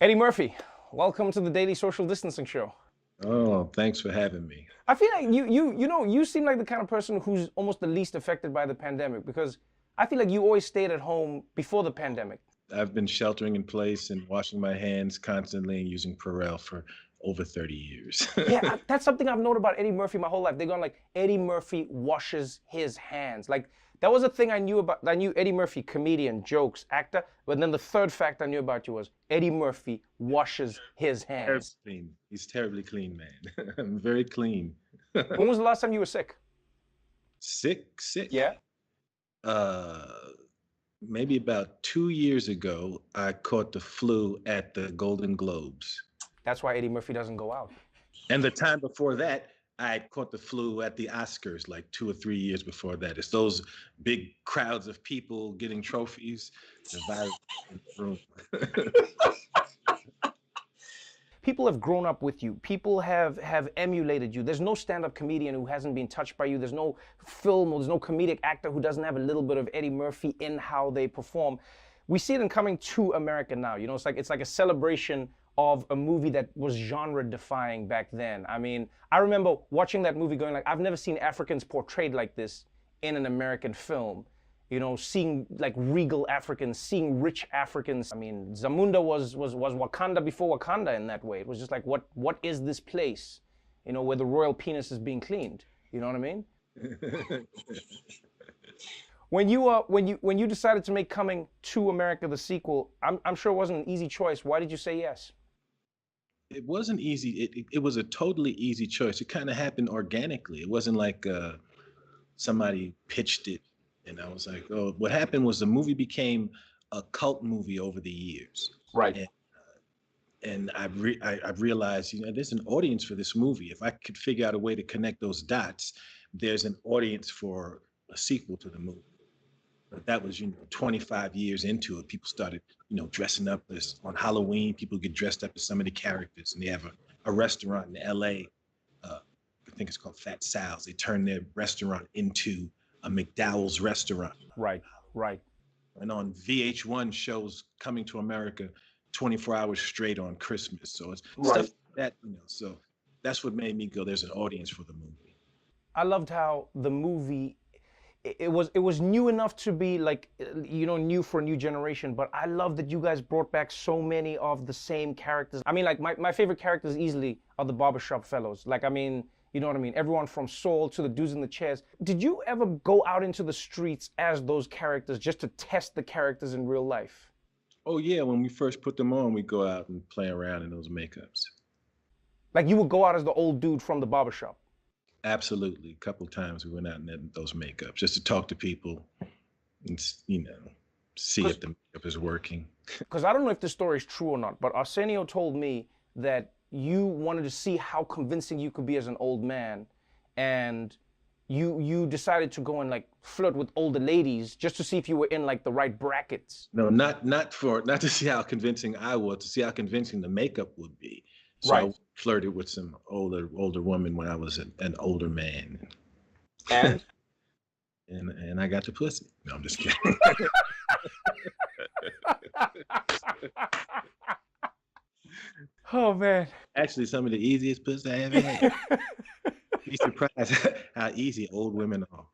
Eddie Murphy, welcome to the Daily Social Distancing Show. Oh, thanks for having me. I feel like you seem like the kind of person who's almost the least affected by the pandemic because I feel like you always stayed at home before the pandemic. I've been sheltering in place and washing my hands constantly and using Purell for over 30 years. Yeah, that's something I've known about Eddie Murphy my whole life. They're going like Eddie Murphy washes his hands. Like that was a thing I knew about. I knew Eddie Murphy, comedian, jokes, actor. But then the third fact I knew about you was Eddie Murphy washes his Terribly hands. clean. He's terribly clean, man. I'm very clean. When was the last time you were sick? Sick. Yeah. Uh, Maybe about 2 years ago, I caught the flu at the Golden Globes. That's why Eddie Murphy doesn't go out. And the time before that, I caught the flu at the Oscars like 2 or 3 years before that. It's those big crowds of people getting trophies. The virus in the room. People have grown up with you. People have emulated you. There's no stand-up comedian who hasn't been touched by you. There's no film or there's no comedic actor who doesn't have a little bit of Eddie Murphy in how they perform. We see it in Coming to America now. You know, it's like a celebration of a movie that was genre defying back then. I mean, I remember watching that movie going like, I've never seen Africans portrayed like this in an American film. You know, seeing like regal Africans, seeing rich Africans. I mean, Zamunda was Wakanda before Wakanda in that way. It was just like, what is this place? You know, where the royal penis is being cleaned. You know what I mean? When you decided to make Coming to America the sequel, I'm sure it wasn't an easy choice. Why did you say yes? It wasn't easy. It was a totally easy choice. It kind of happened organically. It wasn't like somebody pitched it and I was like, oh, what happened was the movie became a cult movie over the years. Right. And I've realized, there's an audience for this movie. If I could figure out a way to connect those dots, there's an audience for a sequel to the movie. But that was, 25 years into it. People started, dressing up as on Halloween. People get dressed up as some of the characters, and they have a restaurant in LA. I think it's called Fat Sal's. They turned their restaurant into a McDowell's restaurant. Right. And on VH1 shows Coming to America 24 hours straight on Christmas. So it's Right. stuff like that, So that's what made me go, there's an audience for the movie. I loved how the movie it was new enough to be like new for a new generation, but I love that you guys brought back so many of the same characters. I mean, like my favorite characters easily are the barbershop fellows. Like, I mean, you know what I mean? Everyone from Saul to the dudes in the chairs. Did you ever go out into the streets as those characters just to test the characters in real life? Oh yeah, when we first put them on, we go out and play around in those makeups. Like you would go out as the old dude from the barbershop. Absolutely. A couple of times we went out in those makeups just to talk to people and, see if the makeup is working. Because I don't know if this story is true or not, but Arsenio told me that you wanted to see how convincing you could be as an old man, and you decided to go and like flirt with older ladies just to see if you were in like the right brackets. No, not to see how convincing I was, to see how convincing the makeup would be. So Right. I flirted with some older woman when I was an older man. And And I got the pussy. No, I'm just kidding. oh man. Actually, some of the easiest pussy I ever had. Be surprised how easy old women are.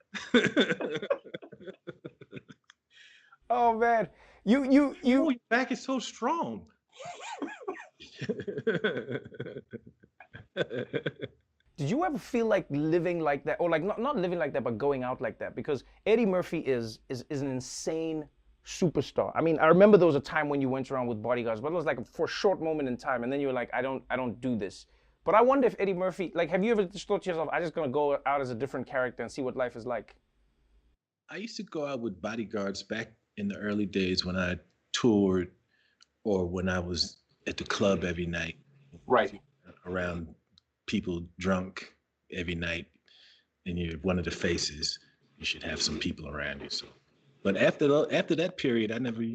Oh man. Oh, your back is so strong. Did you ever feel like living like that, or like not living like that, but going out like that? Because Eddie Murphy is an insane superstar. I mean, I remember there was a time when you went around with bodyguards, but it was like for a short moment in time, and then you were like, I don't do this. But I wonder if Eddie Murphy, like, have you ever just thought to yourself, I'm just gonna go out as a different character and see what life is like? I used to go out with bodyguards back in the early days when I toured or when I was at the club every night. Right. Around people drunk every night, and you're one of the faces. You should have some people around you. So, but after that period, I never, I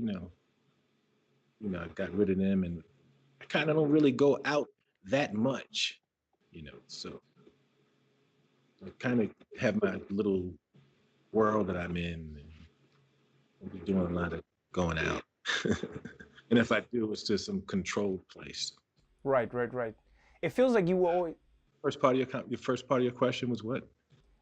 got rid of them, and I kind of don't really go out that much, So I kind of have my little world that I'm in, and I'm doing a lot of going out. And if I do, it's to some controlled place. Right. It feels like you were always. Your first part of your question was what?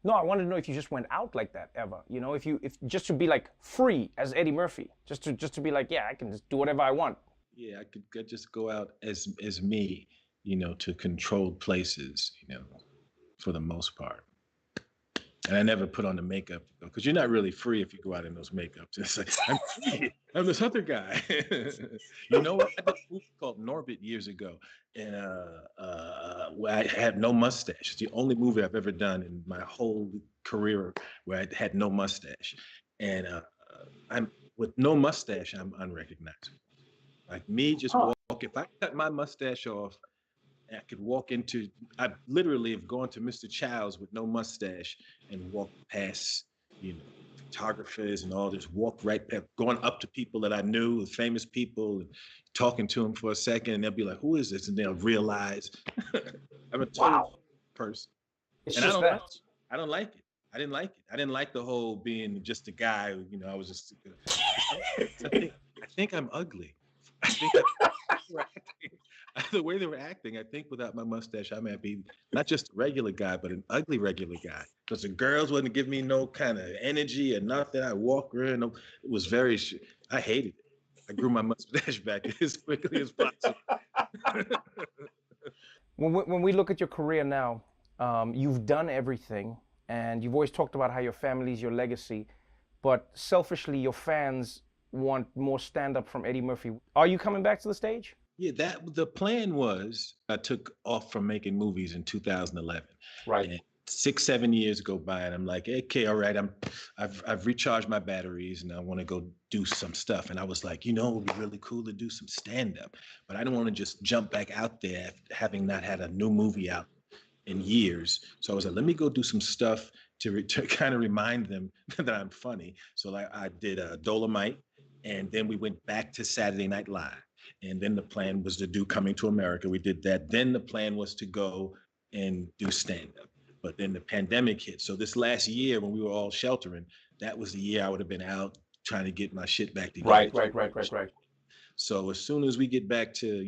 No, I wanted to know if you just went out like that ever. If just to be like free as Eddie Murphy, just to be like, yeah, I can just do whatever I want. Yeah, I could just go out as me, to controlled places, for the most part. And I never put on the makeup because you're not really free if you go out in those makeups. It's like, I'm free. I'm this other guy. You know what? I did a movie called Norbit years ago, and where I had no mustache. It's the only movie I've ever done in my whole career where I had no mustache. And I'm with no mustache, I'm unrecognizable. Like me, just walk. If I cut my mustache off, I could walk into. I literally have gone to Mr. Childs with no mustache and walked past, photographers and all this. Walk right past, going up to people that I knew, famous people, and talking to them for a second, and they'll be like, "Who is this?" And they'll realize I'm a total person. It's And just that. I don't like it. I didn't like it. I didn't like the whole being just a guy. I was just. I think I'm ugly. I think the way they were acting, I think without my mustache, I might be not just a regular guy, but an ugly regular guy. Because the girls wouldn't give me no kind of energy or nothing. I walk around. It was very. I hated it. I grew my mustache back as quickly as possible. When we look at your career now, you've done everything, and you've always talked about how your family's your legacy, but selfishly, your fans want more stand-up from Eddie Murphy. Are you coming back to the stage? Yeah, the plan was I took off from making movies in 2011. Right. And 6-7 years go by, and I'm like, okay, all right, I've recharged my batteries, and I want to go do some stuff. And I was like, it would be really cool to do some stand-up, but I don't want to just jump back out there having not had a new movie out in years. So I was like, let me go do some stuff to kind of remind them that I'm funny. So like I did Dolomite, and then we went back to Saturday Night Live. And then the plan was to do Coming to America. We did that. Then the plan was to go and do stand-up. But then the pandemic hit. So this last year when we were all sheltering, that was the year I would have been out trying to get my shit back together. Right. So as soon as we get back to,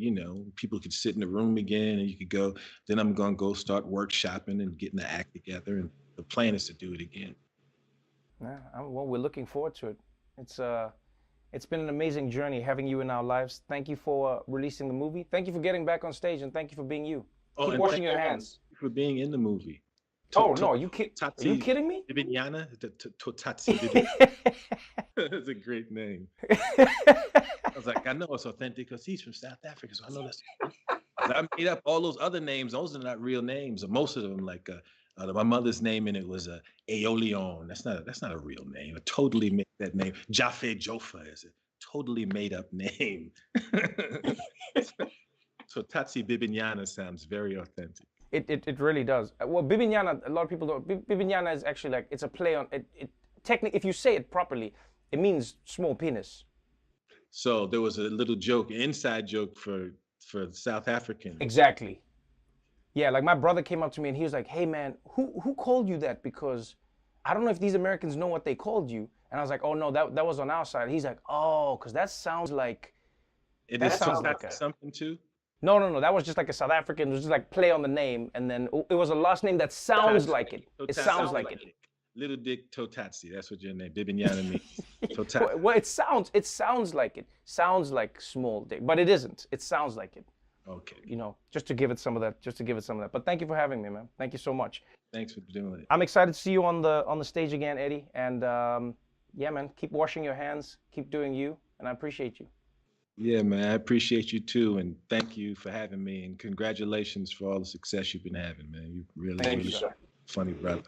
people could sit in the room again and you could go, then I'm going to go start workshopping and getting the act together. And the plan is to do it again. Yeah, well, we're looking forward to it. It's been an amazing journey having you in our lives. Thank you for releasing the movie. Thank you for getting back on stage, and thank you for being you. Keep washing your hands. For being in the movie. No, are you kidding me? Bibinyana, Totatsi. That's a great name. I was like, I know it's authentic because he's from South Africa, so I know that's. I made up all those other names. Those are not real names. Most of them, like my mother's name, and it was Aeolion. That's not a real name. I totally made that name. Jaffe Jofa is a totally made up name. So Tatsi Bibinyana sounds very authentic. It really does. Well, Bibinyana, a lot of people don't. Bibinyana is actually like, it's a play on it. Technically, if you say it properly, it means small penis. So there was a little joke, inside joke for South Africans. Exactly. Yeah, like my brother came up to me and he was like, "Hey man, who called you that? Because I don't know if these Americans know what they called you." And I was like, "Oh no, that was on our side." He's like, "Oh, because that sounds like." It is something too. No. That was just like a South African. It was just like play on the name, and then it was a last name that sounds like it. It sounds like it. Little Dick Totatsi. That's what your name, Bibinyana, means. Totatsi. Well, it sounds like it. Sounds like small dick, but it isn't. It sounds like it. Okay. Just to give it some of that. But thank you for having me, man. Thank you so much. Thanks for doing it. I'm excited to see you on the stage again, Eddie. And yeah, man, keep washing your hands, keep doing you, and I appreciate you. Yeah, man, I appreciate you too, and thank you for having me, and congratulations for all the success you've been having, man. You really, Thank you, sir. Funny brother.